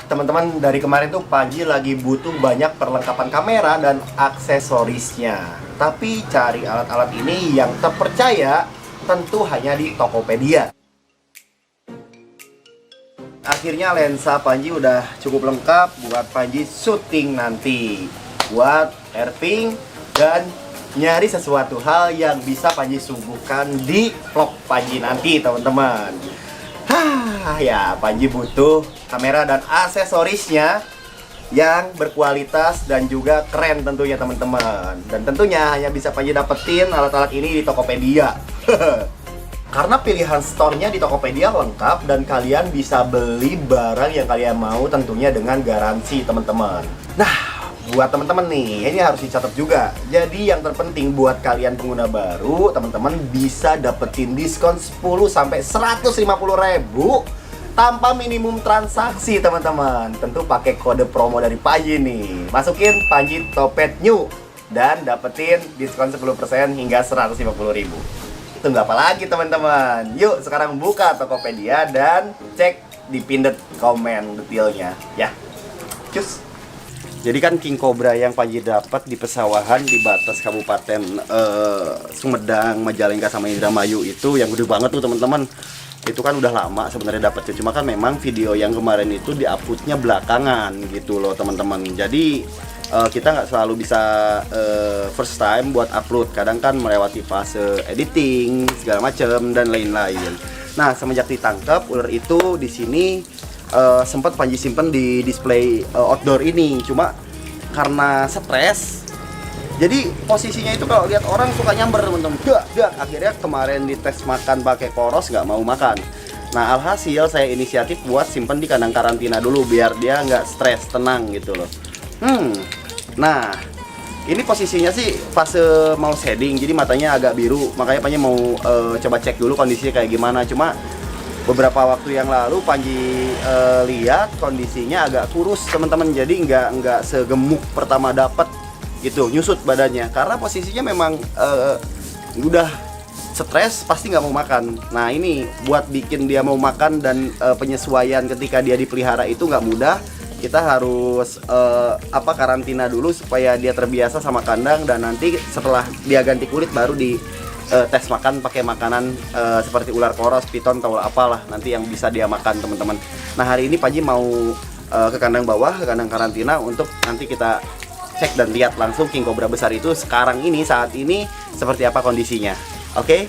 teman-teman, dari kemarin tuh Panji lagi butuh banyak perlengkapan kamera dan aksesorisnya. Tapi cari alat-alat ini yang terpercaya tentu hanya di Tokopedia. Akhirnya lensa Panji udah cukup lengkap buat Panji syuting nanti, buat herping dan nyari sesuatu hal yang bisa Panji suguhkan di vlog Panji nanti, teman-teman. Ya, Panji butuh kamera dan aksesorisnya yang berkualitas dan juga keren tentunya, teman-teman. Dan tentunya hanya bisa Panji dapetin alat-alat ini di Tokopedia. Karena pilihan store-nya di Tokopedia lengkap dan kalian bisa beli barang yang kalian mau tentunya dengan garansi, teman-teman. Nah, buat teman-teman nih, ini harus dicatat juga. Jadi yang terpenting buat kalian pengguna baru, teman-teman bisa dapetin diskon 10-150 ribu tanpa minimum transaksi, teman-teman. Tentu pakai kode promo dari Panji nih. Masukin Panji Topet New dan dapetin diskon 10% hingga 150 ribu. Tunggu apa lagi, teman-teman? Yuk sekarang buka Tokopedia dan cek di pinned komen detailnya ya. Cus. Jadi kan King Cobra yang Panji dapat di pesawahan di batas Kabupaten Sumedang, Majalengka sama Indramayu itu yang gede banget tuh, teman-teman. Itu kan udah lama sebenarnya dapetnya, cuma kan memang video yang kemarin itu diuploadnya belakangan gitu loh, teman-teman. Jadi kita nggak selalu bisa first time buat upload, kadang kan melewati fase editing segala macam dan lain-lain. Nah, semenjak ditangkap ular itu di sini sempat Panji simpen di display outdoor ini, cuma karena stres jadi posisinya itu kalau lihat orang suka nyamber, teman-teman. Akhirnya kemarin dites makan pakai koros, nggak mau makan. Nah, alhasil saya inisiatif buat simpen di kandang karantina dulu biar dia nggak stres, tenang gitu loh. Nah, ini posisinya sih fase mau shading, jadi matanya agak biru. Makanya Panji mau coba cek dulu kondisinya kayak gimana. Cuma beberapa waktu yang lalu Panji lihat kondisinya agak kurus, teman-teman. Jadi nggak segemuk pertama dapat gitu, nyusut badannya. Karena posisinya memang udah stres, pasti nggak mau makan. Nah, ini buat bikin dia mau makan dan penyesuaian ketika dia dipelihara itu nggak mudah. Kita harus karantina dulu supaya dia terbiasa sama kandang, dan nanti setelah dia ganti kulit baru di tes makan pakai makanan seperti ular koros, piton atau apalah nanti yang bisa dia makan, teman-teman. Nah, hari ini Panji mau ke kandang bawah, ke kandang karantina untuk nanti kita cek dan lihat langsung King Cobra besar itu sekarang ini, saat ini seperti apa kondisinya. Oke?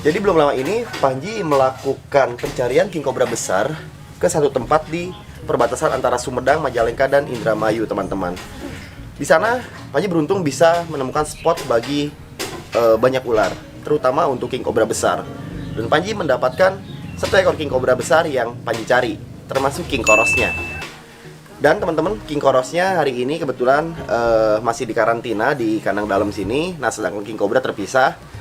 Jadi belum lama ini Panji melakukan pencarian King Cobra besar ke satu tempat di perbatasan antara Sumedang, Majalengka, dan Indramayu, teman-teman. Di sana Panji beruntung bisa menemukan spot bagi banyak ular, terutama untuk King Cobra besar. Dan Panji mendapatkan satu ekor King Cobra besar yang Panji cari, termasuk King Korosnya. Dan teman-teman, King Korosnya hari ini kebetulan masih di karantina di kandang dalam sini. Nah, sedangkan King Cobra terpisah.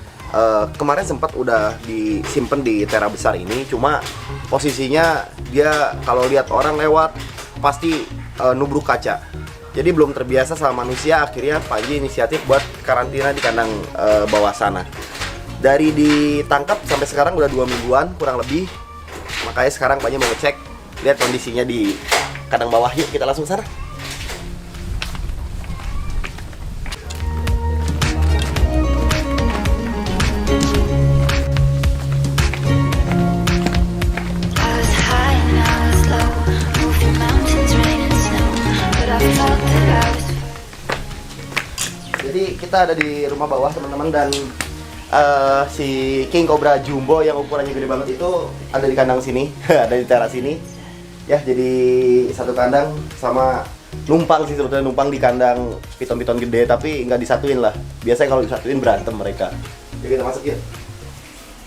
Kemarin sempat udah disimpan di tera besar ini, cuma posisinya dia kalau lihat orang lewat pasti nubruk kaca. Jadi belum terbiasa sama manusia, akhirnya Panji inisiatif buat karantina di kandang bawah sana. Dari ditangkap sampai sekarang udah 2 mingguan kurang lebih. Makanya sekarang Panji mau ngecek, lihat kondisinya di kandang bawah. Yuk kita langsung sana. Jadi kita ada di rumah bawah, teman-teman, dan si King Cobra Jumbo yang ukurannya gede banget itu ada di kandang sini, ada di teras sini. Ya, jadi satu kandang sama numpang sih, sebetulnya numpang di kandang piton-piton gede, tapi nggak disatuin lah. Biasanya kalau disatuin berantem mereka. Jadi kita masuk yuk.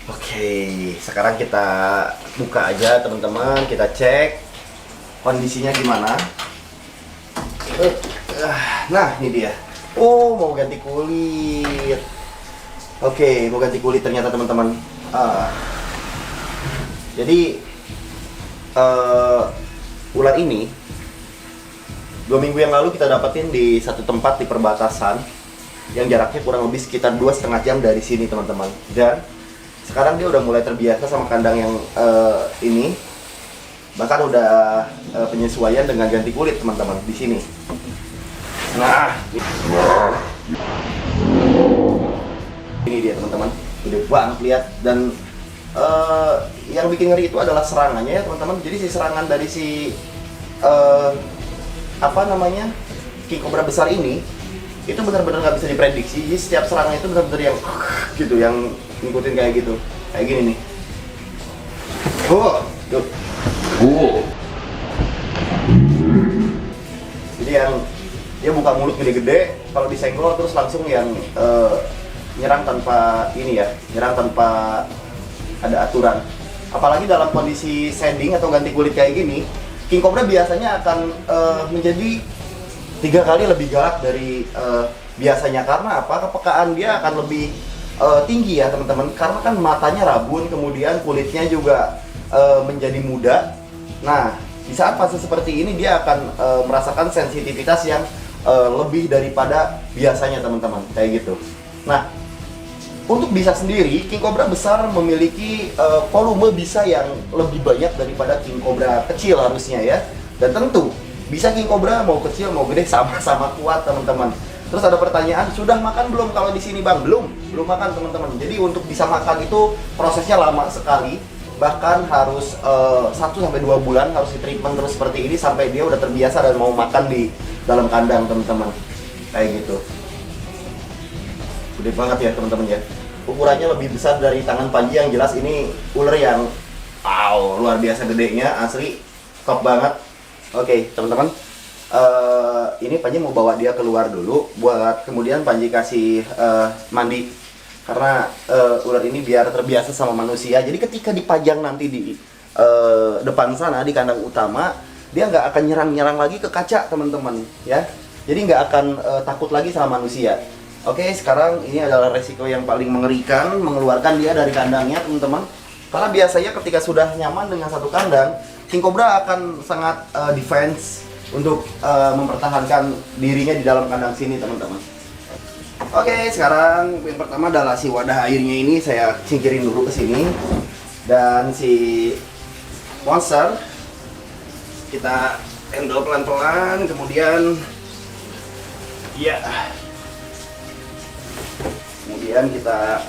Oke, sekarang kita buka aja, teman-teman. Kita cek kondisinya gimana. Nah, ini dia. Oh, mau ganti kulit. Oke, mau ganti kulit ternyata, teman-teman. Jadi ular ini 2 minggu yang lalu kita dapetin di satu tempat di perbatasan yang jaraknya kurang lebih sekitar 2,5 jam dari sini teman-teman. Dan sekarang dia udah mulai terbiasa sama kandang yang ini, bahkan udah penyesuaian dengan ganti kulit teman-teman di sini. Nah, ini dia teman-teman, gede banget lihat. Dan yang bikin ngeri itu adalah serangannya ya teman-teman. Jadi si serangan dari si king cobra besar ini itu benar-benar nggak bisa diprediksi. Jadi setiap serangan itu benar-benar yang gitu, yang ngikutin kayak gitu, kayak gini nih. Tuh. Jadi yang dia buka mulut gede-gede, kalau disenggol terus langsung yang nyerang tanpa ini ya, nyerang tanpa ada aturan. Apalagi dalam kondisi sanding atau ganti kulit kayak gini, king cobra biasanya akan menjadi 3 kali lebih galak dari biasanya. Karena apa? Kepekaan dia akan lebih tinggi ya teman-teman. Karena kan matanya rabun, kemudian kulitnya juga menjadi muda. Nah, di saat fase seperti ini dia akan merasakan sensitivitas yang lebih daripada biasanya teman-teman, kayak gitu. Nah, untuk bisa sendiri, king cobra besar memiliki volume bisa yang lebih banyak daripada king cobra kecil harusnya ya. Dan tentu bisa king cobra mau kecil mau gede sama-sama kuat teman-teman. Terus ada pertanyaan, sudah makan belum kalau di sini bang? Belum makan teman-teman. Jadi untuk bisa makan itu prosesnya lama sekali. Bahkan harus 1-2 bulan harus di-treatment terus seperti ini sampai dia udah terbiasa dan mau makan di dalam kandang teman-teman, kayak gitu. Gede banget ya teman-teman ya. Ukurannya lebih besar dari tangan Panji, yang jelas ini ular yang luar biasa gedenya, asli top banget. Oke teman-teman, ini Panji mau bawa dia keluar dulu buat kemudian Panji kasih mandi. Karena ular ini biar terbiasa sama manusia. Jadi ketika dipajang nanti di depan sana di kandang utama, dia nggak akan nyerang-nyerang lagi ke kaca teman-teman ya. Jadi nggak akan takut lagi sama manusia. Oke, sekarang ini adalah resiko yang paling mengerikan, mengeluarkan dia dari kandangnya teman-teman. Karena biasanya ketika sudah nyaman dengan satu kandang, king cobra akan sangat defense untuk mempertahankan dirinya di dalam kandang sini teman-teman. Oke, sekarang yang pertama adalah si wadah airnya ini saya singkirin dulu ke sini. Dan si monster kita handle pelan-pelan, kemudian kemudian kita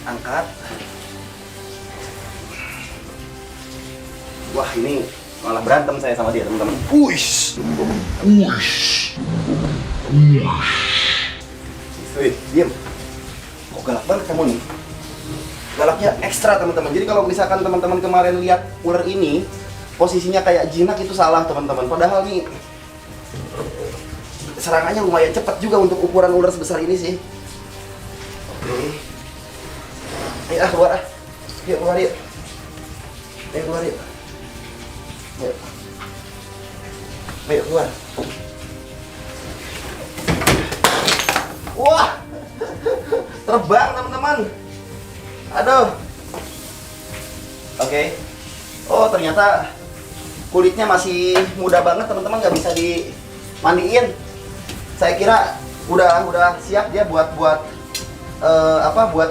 angkat. Wah, ini malah berantem saya sama dia teman-teman. Wih, diam. Kok galak banget kamu nih? Galaknya ekstra teman-teman. Jadi kalau misalkan teman-teman kemarin lihat ular ini posisinya kayak jinak, itu salah teman-teman. Padahal nih serangannya lumayan cepat juga untuk ukuran ular sebesar ini sih. Oke. Ayo keluar ah. Yuk keluar yuk. Ayo keluar yuk. Ayo. Ayo keluar. Wah, terbang teman-teman. Aduh. Oke. Oh, ternyata kulitnya masih muda banget teman-teman, nggak bisa dimandiin. Saya kira udah siap dia buat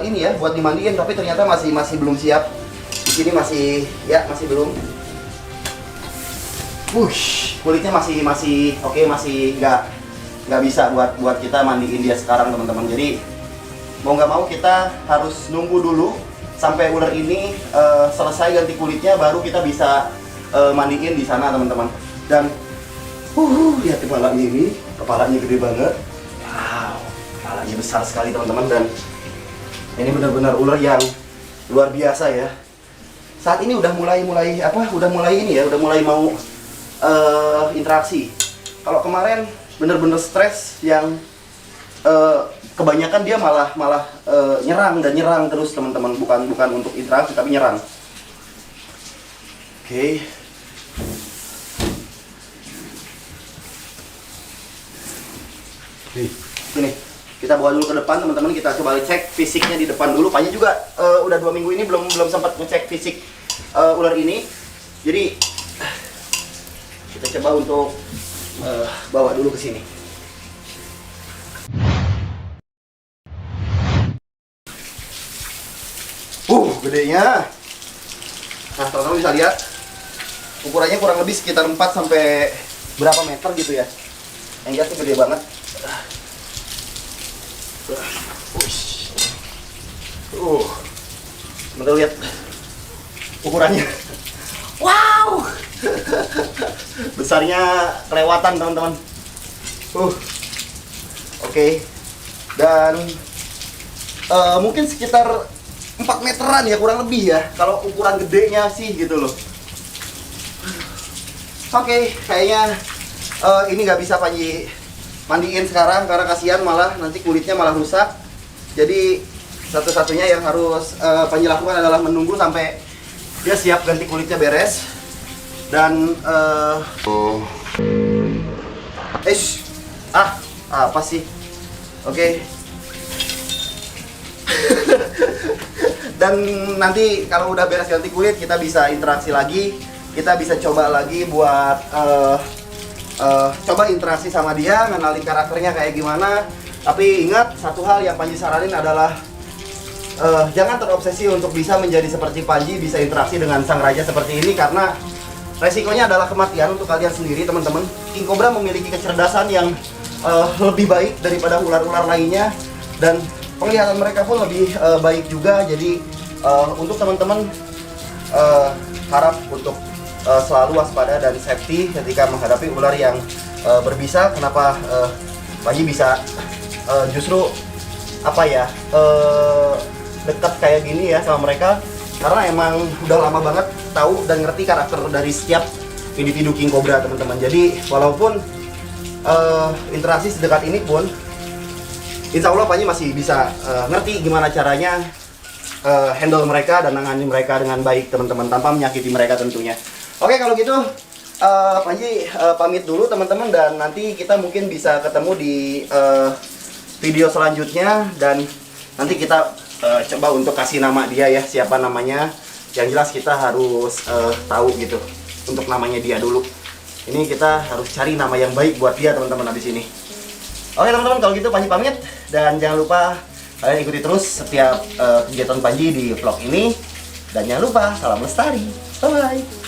ini ya, buat dimandiin, tapi ternyata masih belum siap. Di sini masih belum. Kulitnya masih oke, masih nggak bisa buat kita mandiin dia sekarang teman-teman. Jadi mau nggak mau kita harus nunggu dulu sampai ular ini selesai ganti kulitnya, baru kita bisa mandiin di sana teman-teman. Dan lihat kepalanya ini, kepalanya gede banget. Wow, kepalanya besar sekali teman-teman. Dan ini benar-benar ular yang luar biasa ya. Saat ini udah mulai mau interaksi. Kalau kemarin bener-bener stres yang kebanyakan dia malah nyerang terus teman-teman, bukan untuk interaksi tapi nyerang. Oke. Ini kita bawa dulu ke depan teman-teman, kita coba cek fisiknya di depan dulu. Panji juga udah 2 minggu ini belum sempat ngecek fisik ular ini. Jadi kita coba untuk bawa dulu ke sini. Gedenya. Nah, teman-teman bisa lihat ukurannya kurang lebih sekitar 4 sampai berapa meter gitu ya. Yang jelas gede banget. Teman-teman lihat ukurannya. Wow. Besarnya kelewatan, teman-teman. Oke. Dan mungkin sekitar 4 meteran ya, kurang lebih ya, kalau ukuran gedenya sih gitu loh. Oke, kayaknya ini nggak bisa Panji mandiin sekarang karena kasihan, malah nanti kulitnya malah rusak. Jadi satu-satunya yang harus Panji lakukan adalah menunggu sampai dia siap ganti kulitnya beres. Dan apa sih? Oke. Dan nanti kalau udah beres ganti kulit, kita bisa interaksi lagi. Kita bisa coba lagi buat coba interaksi sama dia, ngenalin karakternya kayak gimana. Tapi ingat, satu hal yang Panji saranin adalah jangan terobsesi untuk bisa menjadi seperti Panji, bisa interaksi dengan sang raja seperti ini, karena resikonya adalah kematian untuk kalian sendiri, teman-teman. King Cobra memiliki kecerdasan yang lebih baik daripada ular-ular lainnya, dan penglihatan mereka pun lebih baik juga. Jadi untuk teman-teman harap untuk selalu waspada dan safety ketika menghadapi ular yang berbisa. Kenapa Panji bisa justru apa ya dekat kayak gini ya sama mereka, karena emang udah lama banget tahu dan ngerti karakter dari setiap individu King Cobra, teman-teman. Jadi walaupun interaksi sedekat ini pun, insya Allah Panji masih bisa ngerti gimana caranya handle mereka dan nangani mereka dengan baik, teman-teman, tanpa menyakiti mereka tentunya. Oke, kalau gitu Panji pamit dulu, teman-teman, dan nanti kita mungkin bisa ketemu di video selanjutnya, dan nanti kita coba untuk kasih nama dia ya, siapa namanya. Yang jelas kita harus tahu gitu untuk namanya dia dulu. Ini kita harus cari nama yang baik buat dia, teman-teman, habis ini. Oke, teman-teman, kalau gitu Panji pamit, dan jangan lupa kalian ikuti terus setiap kegiatan Panji di vlog ini, dan jangan lupa salam lestari. Bye.